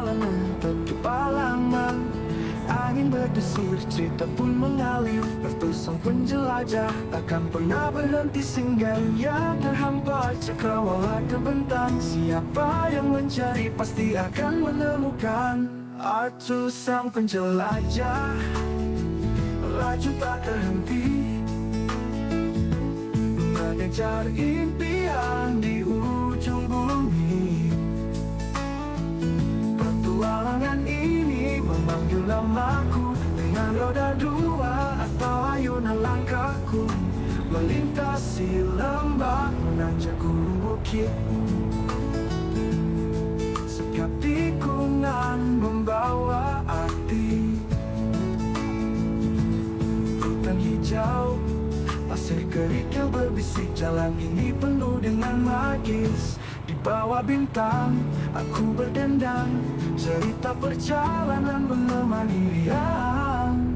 perjalanan petualangan. Angin berdesir, cerita pun mengalir. Ratusan penjelajah takkan pernah berhenti singgah. Yang terhampar cakrawala terbentang. Siapa yang mencari pasti akan menemukan. Artu sang penjelajah, laju tak terhenti, mengejar impian di ujung bumi. Petualangan ini memanggil namaku, dengan roda dua atau ayunan langkahku, melintasi lembah, menanjak gunung bukit. Setiap tikungan membawa arti. Hutan hijau, pasir kerikil berbisik, jalan ini penuh dengan magis. Di bawah bintang, aku berdendang, cerita perjalanan menemani riang.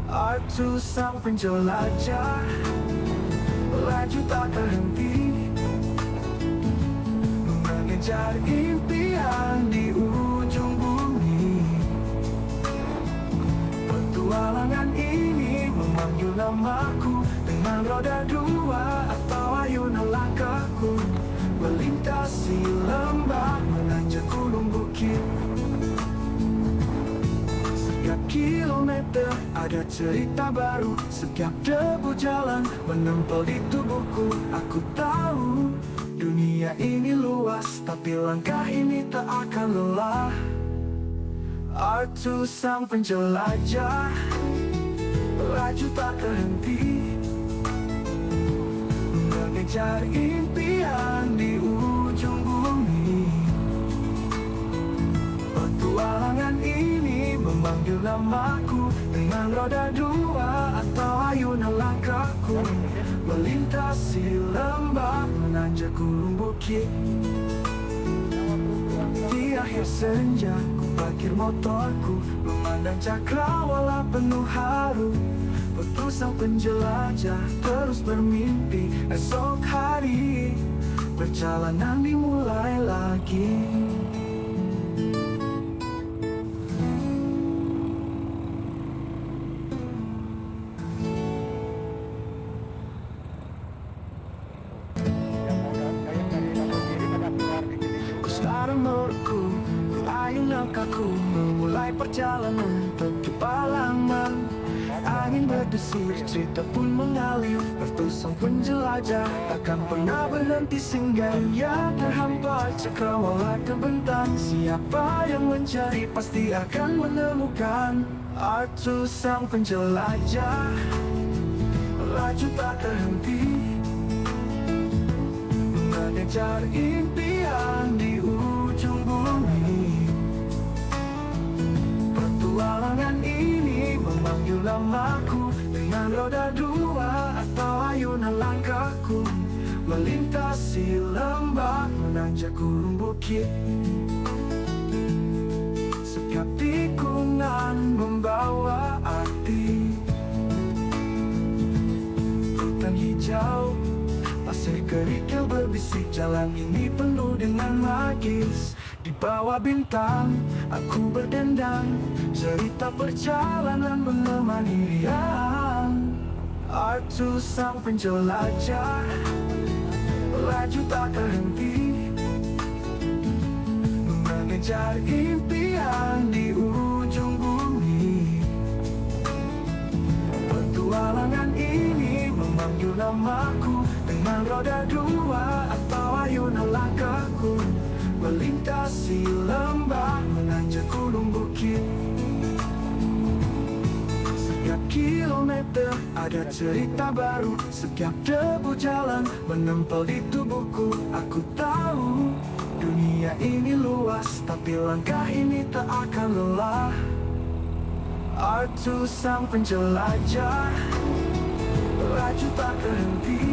Artu sang penjelajah, laju tak terhenti, mengejar impian di ujung bumi. Petualangan ini memanggil namaku, dengan roda dua atau ayunan langkahku, melintasi lembah, menanjak gunung bukit. Setiap kilometer ada cerita baru, setiap debu jalan menempel di tubuhku. Aku tahu dunia ini luas, tapi langkah ini tak akan lelah. Artu sang penjelajah, laju tak terhenti, mengejar impian di ujung bumi. Petualangan ini memanggil namaku, dengan roda dua atau ayunan langkahku, melintasi lembah, menanjak gunung bukit. Di akhir senja, ku parkir motorku, memandang cakrawala penuh haru. Aku sang penjelajah terus bermimpi, esok hari perjalanan dimulai lagi. Ku sekarang menurutku, ku ayun langkahku, memulai perjalanan petualangan. Angin berdesir, cerita pun mengalir. Ratusan penjelajah takkan pernah berhenti singgah. Yang terhampar cakrawala terbentang. Siapa yang mencari pasti akan menemukan. Artu sang penjelajah, laju tak terhenti, mengejar impian di ujung bumi. Petualangan ini memanggil namaku, dengan roda dua atau ayunan langkahku, melintasi lembah, menanjak gunung bukit. Setiap tikungan membawa arti. Hutan hijau, pasir kerikil berbisik, jalan ini penuh dengan magis. Di bawah bintang, aku berdendang, cerita perjalanan menemani riang. Artu sang penjelajah, laju tak terhenti, mengejar impian di ujung bumi. Petualangan ini memanggil namaku, dengan roda dua atau ayunan langkahku, melintasi lembah, menanjak gunung bukit. Setiap kilometer ada cerita baru, setiap debu jalan menempel di tubuhku. Aku tahu dunia ini luas, tapi langkah ini tak akan lelah. Artu sang penjelajah, laju tak terhenti,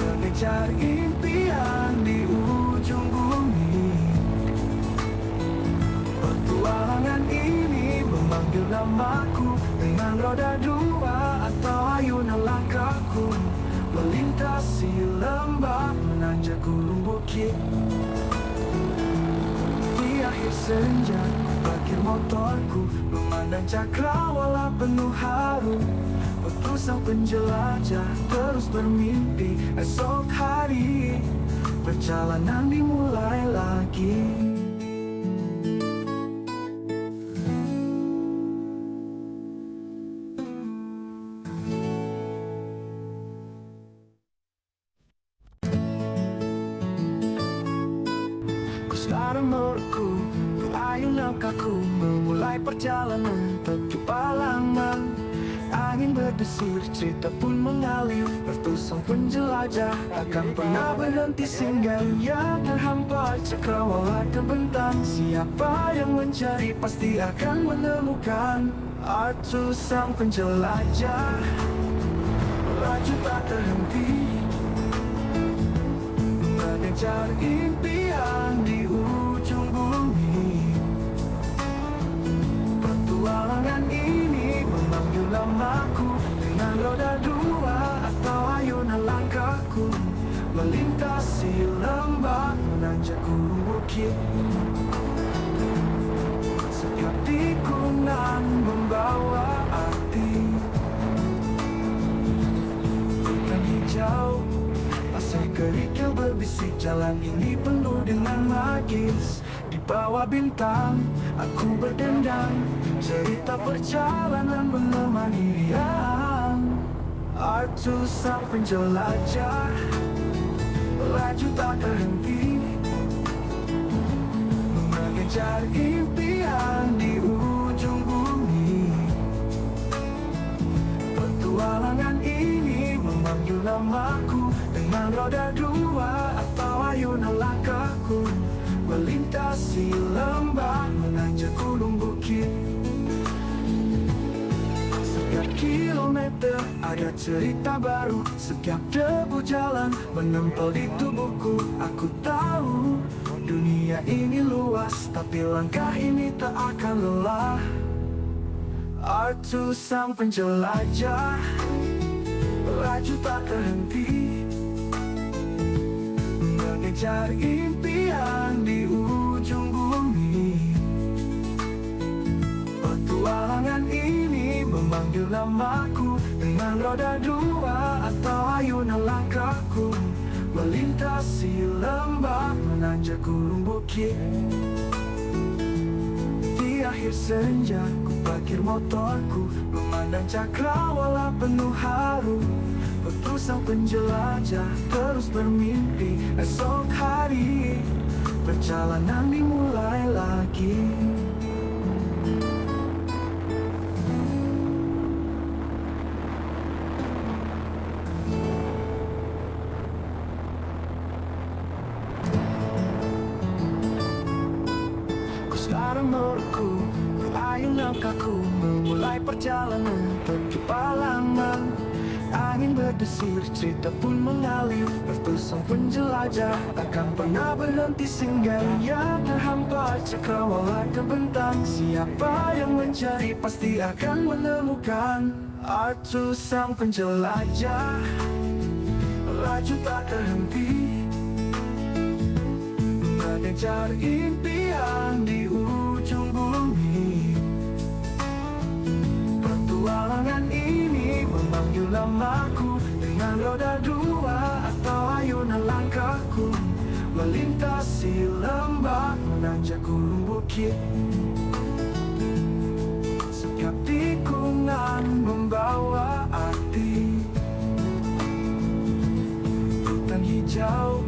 mengejar impian di ujung bumi. Petualangan ini memanggil namaku, dengan roda dua atau ayunan langkahku, melintasi lembah, menanjak gunung bukit. akhir senja, ku parkir motorku, memandang cakrawala penuh haru. Waktu sang penjelajah terus bermimpi, esok hari perjalanan dimulai lagi. Ku sekarang menurutku, ayun langkahku, memulai perjalanan petualangan. Angin berdesir, cerita pun mengalir. Waktu sang penjelajah takkan pernah berhenti singgah. Ia terhampar cakrawala terbentang. Siapa yang mencari pasti akan menemukan. Artu sang penjelajah laju tak terhenti, mengejar impian di ujung bumi. Petualangan ini memanggil namaku, dengan roda dua atau ayunan langkahku, melintasi lembah, menanjak gunung bukit. Setiap tikungan membawa arti. Hutan hijau, pasir kerikil berbisik, jalan ini penuh dengan magis. Di bawah bintang, aku berdendang, cerita perjalanan menemani riang. Artu sang penjelajah laju tak terhenti, mengejar impian di ujung bumi. Petualangan ini memanggil namaku, dengan roda dua atau ayunan langkahku, melintasi lembah, menanjak gunung bukit. Setiap kilometer ada cerita baru, setiap debu jalan menempel di tubuhku. Aku tahu dunia ini luas, tapi langkah ini tak akan lelah. Artu sang penjelajah laju tak terhenti, mengejar impian di ujung bumi. Petualangan ini memanggil namaku, dengan roda dua atau ayunan langkahku, melintasi lembah, menanjak gunung bukit. Di akhir senja, ku parkir motorku, memandang cakrawala penuh haru. Waktu sang penjelajah terus bermimpi, esok hari perjalanan dimulai lagi. Ku sekarang menurutku, ayun langkahku, memulai perjalanan petualangan. Angin berdesir, cerita pun mengalir. Waktu sang penjelajah takkan pernah berhenti singgah. Ia terhampar cakrawala terbentang. Siapa yang mencari pasti akan menemukan. Artu sang penjelajah laju tak terhenti, mengejar impian di ujung bumi. Petualangan ini memanggil namaku, dengan roda dua atau ayunan langkahku, melintasi lembah, menanjak gunung bukit. Setiap tikungan membawa arti. Hutan hijau,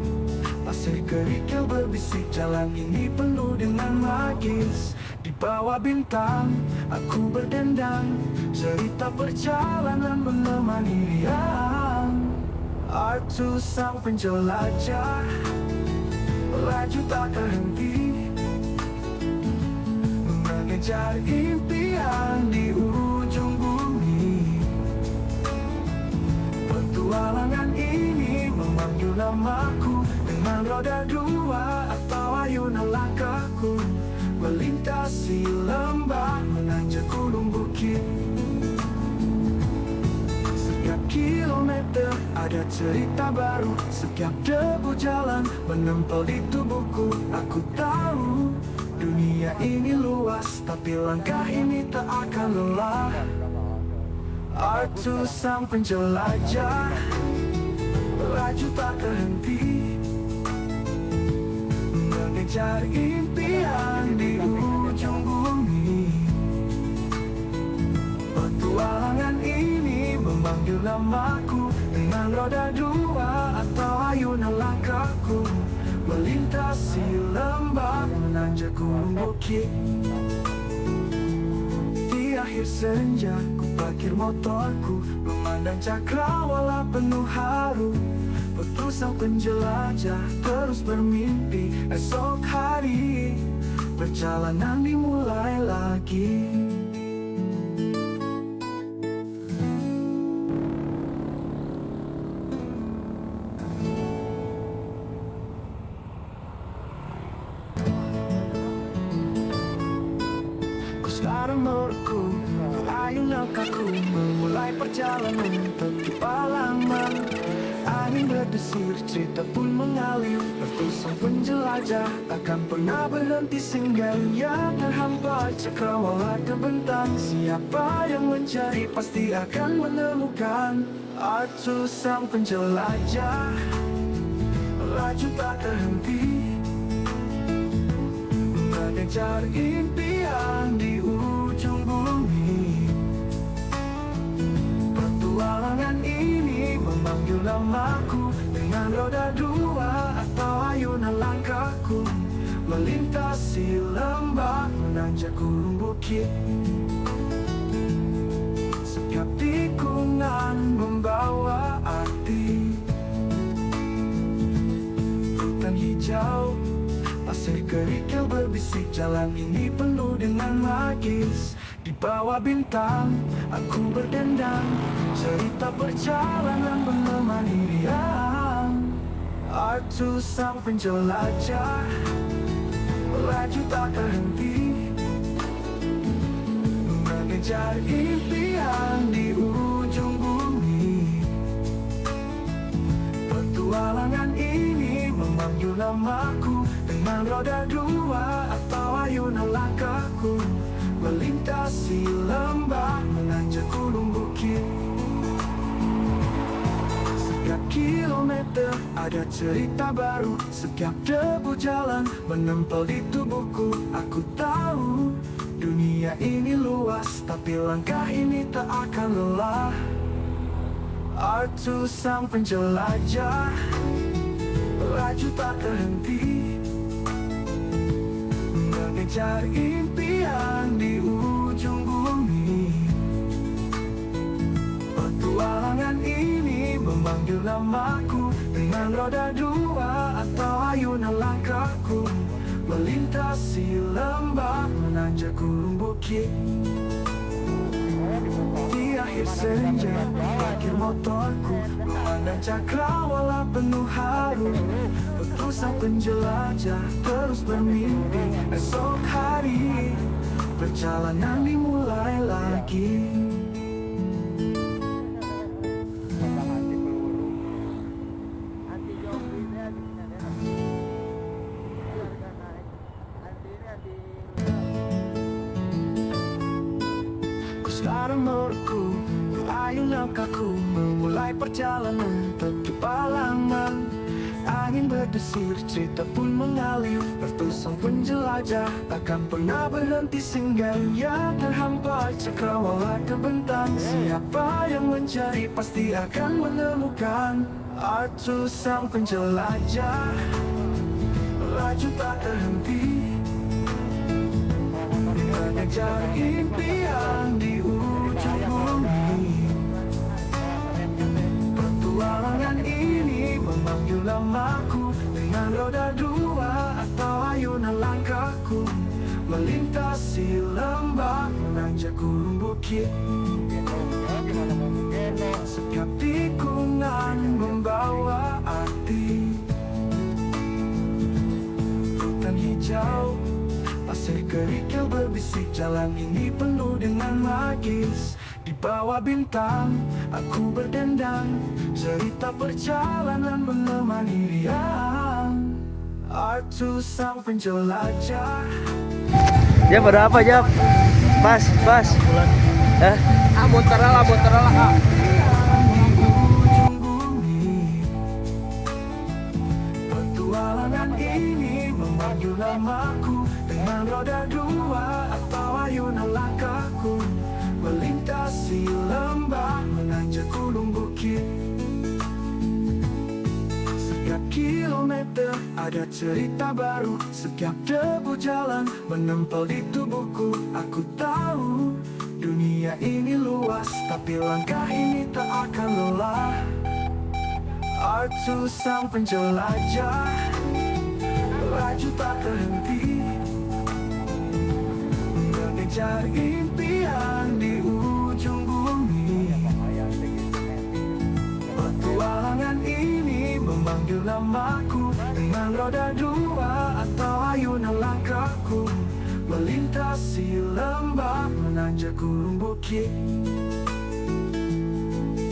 pasir kerikil berbisik, jalan ini penuh dengan magis. Di bawah bintang, aku berdendang, cerita perjalanan menemani riang. Artu sang penjelajah laju tak terhenti, mengejar impian di ujung bumi. Petualangan ini memanggil namaku, dengan roda dua atau ayunan langkahku, melintasi lembah, menanjak gunung bukit. Setiap kilometer ada cerita baru, setiap debu jalan menempel di tubuhku. Aku tahu Dunia ini luas, tapi langkah ini tak akan lelah. Artu sang penjelajah, laju tak terhenti, mengejar impian di ujung bumi. Petualangan ini memanggil namaku, dengan roda dua atau ayunan langkahku, melintasi lembah, menanjak gunung bukit. Di akhir senja, ku parkir motorku, memandang cakrawala penuh haru. Betul sang penjelajah terus bermimpi, esok hari perjalanan dimulai lagi. Sekarang menurutku, ayun langkahku, memulai perjalanan tepi halaman. Angin berdesir, cerita pun mengalir. Betul sang penjelajah takkan pernah berhenti sehingga ia terhampar. Cakrawala terbentang, siapa yang mencari pasti akan menemukan. Artu sang penjelajah, laju tak terhenti, mengejar impian di ujung bumi. Petualangan ini memanggil namaku, dengan roda dua atau ayunan langkahku, melintasi lembah, menanjak gunung bukit. Setiap tikungan membawa arti. Hutan hijau, pasir kerikil berbisik, jalan ini penuh dengan magis. Di bawah bintang, aku berdendang, cerita perjalanan menemani riang. Artu sang penjelajah, laju tak terhenti, mengejar impian di ujung bumi. Petualangan ini memanggil namaku, dengan roda dua atau ayunan langkahku, melintasi lembah, menanjak gunung bukit. Setiap kilometer ada cerita baru, setiap debu jalan menempel di tubuhku. Aku tahu dunia ini luas, tapi langkah ini tak akan lelah. Artu sang penjelajah, laju tak terhenti, mengejar impian di ujung bumi. Petualangan ini memanggil namaku, dengan roda dua atau ayunan langkahku, melintasi lembah, menanjak gunung bukit. Di akhir senja, parkir motorku, memandang cakrawala penuh haru. Betul sang penjelajah terus bermimpi, esok hari perjalanan dimulai lagi. Sekarang menurutku, ayun langkahku, memulai perjalanan tepi halaman. Angin berdesir, cerita pun mengalir. Betul sang penjelajah takkan pernah berhenti sehingga ia terhampar. Cakrawala terbentang, siapa yang mencari pasti akan menemukan. Artu sang penjelajah, laju tak terhenti, mengejar impian di ujung bumi. Petualangan ini memanggil namaku, dengan roda dua atau ayunan langkahku, melintasi lembah, menanjak gunung bukit. Setiap tikungan membawa arti. Hutan hijau, pasir kerikil berbisik, jalan ini penuh dengan magis. Di bawah bintang, aku berdendang, cerita perjalanan menemani riang. Artu sang penjelajah, Jap, ada apa Jap? Pas. Hah? Muter lah ah. ujung bumi. Petualangan ini memanggil namaku dengan roda dua atau ayunan langkahku, melintasi lembah, menanjak gunung bukit. Setiap kilometer ada cerita baru, setiap debu jalan menempel di tubuhku. Aku tahu dunia ini luas, tapi langkah ini tak akan lelah. Artu sang penjelajah, laju tak terhenti, mengejar impian di ujung bumi. Petualangan ini memanggil namaku dengan roda dua atau ayunan langkahku, melintasi lembah, menanjak gunung bukit.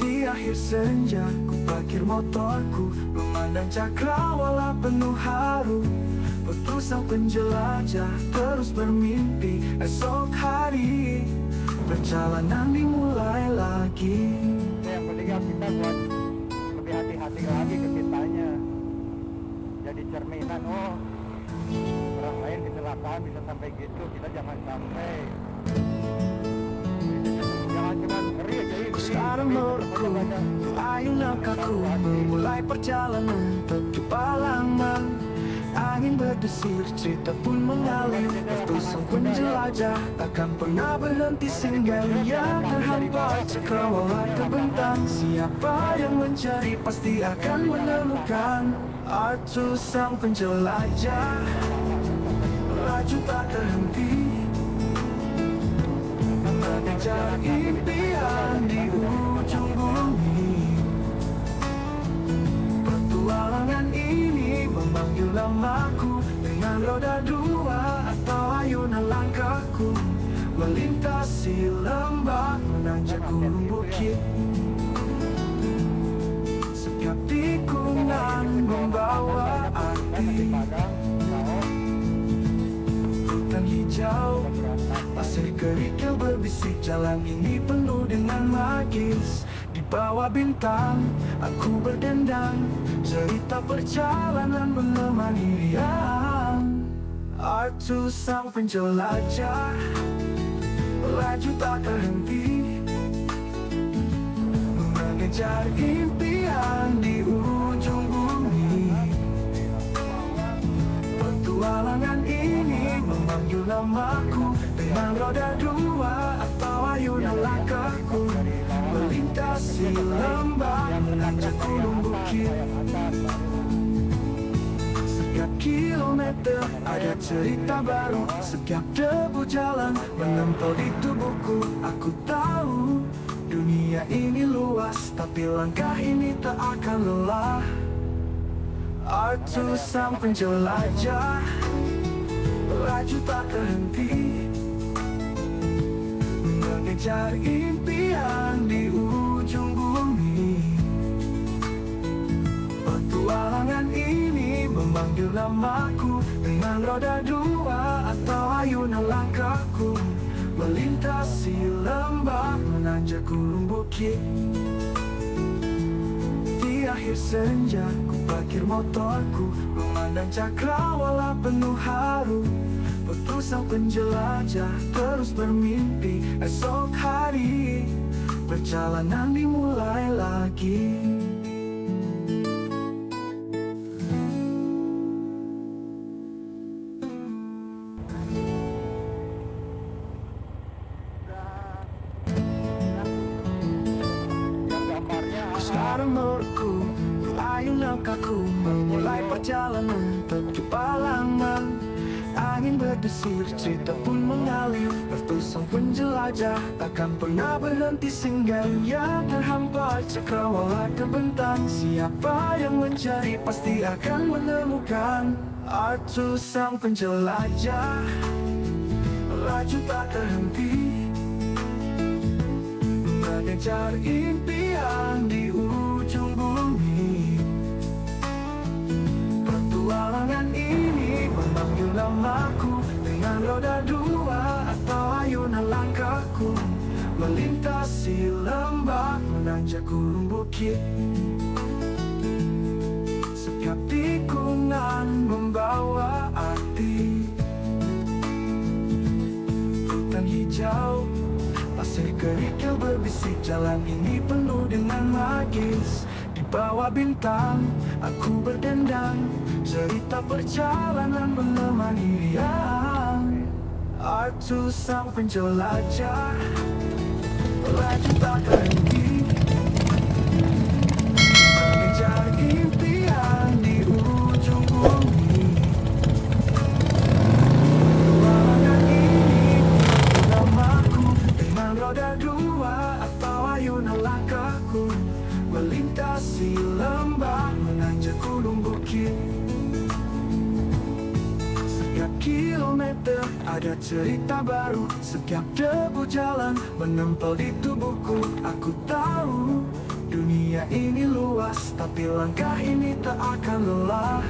Di akhir senja, ku parkir motorku, memandang cakrawala penuh haru. Sang penjelajah terus bermimpi, esok hari perjalanan dimulai lagi. Yang penting kita buat lebih hati-hati lagi ke kitanya. Jadi cerminan, oh orang lain kecelakaan bisa sampai gitu, kita jangan sampai. Jangan cuma ngeri aja ini. Sekarang menurutku, ayun langkahku memulai perjalanan tujuh Palangan. Angin berdesir, cerita pun mengalir. Waktu sang penjelajah takkan pernah berhenti sehingga ia terhampar. Cakrawala terbentang, siapa yang mencari pasti akan menemukan. Artu sang penjelajah, laju tak terhenti, mengejar impian di ujung bumi. Petualangan ini memanggil namaku dengan roda dua atau ayunan langkahku, melintasi lembah, menanjak gunung bukit. Setiap tikungan membawa arti, hutan hijau, pasir kerikil berbisik. Jalan ini penuh dengan magis. Di bawah bintang, aku berdendang, cerita perjalanan menemani riang. Artu sang penjelajah, laju tak terhenti, mengejar impian di ujung bumi. Petualangan ini memanggil namaku dengan roda dua atau ayunan langkahku, melintasi lembah, menanjak gunung bukit. Setiap kilometer ada cerita baru, setiap debu jalan menempel di tubuhku. Aku tahu dunia ini luas, tapi langkah ini tak akan lelah. Artu sang penjelajah, laju tak terhenti, mengejar impian di ujung bumi. Petualangan ini memanggil namaku dengan roda dua atau ayunan langkahku, melintasi lembah, menanjak gunung bukit. Di akhir senja, ku parkir motorku, memandang cakrawala penuh haru. Sang penjelajah terus bermimpi, esok hari perjalanan dimulai lagi. Sekarang menurutku, ayun langkahku memulai perjalanan tujuh Palangan. Angin berdesir, cerita pun mengalir. Waktu sang penjelajah takkan pernah berhenti sehingga ia terhampar. Cakrawala terbentang, siapa yang mencari pasti akan menemukan. Artu sang penjelajah, laju tak terhenti, mengejar impian di ujung bumi. Petualangan ini memanggil namaku dengan roda bukit. Setiap tikungan membawa arti. Hutan hijau, pasir kerikil berbisik, jalan ini penuh dengan magis. Di bawah bintang, aku berdendang, cerita perjalanan menemani riang. Artu sang penjelajah, melaju tak berhenti, mengejar impian di ujung bumi. Petualangan ini namaku, dengan roda dua atau ayunan langkahku, melintasi lembah, menanjak gunung bukit. Setiap kilometer ada cerita baru, setiap debu jalan menempel di tubuhku. Aku tahu dunia ini luas, tapi langkah ini tak akan lelah.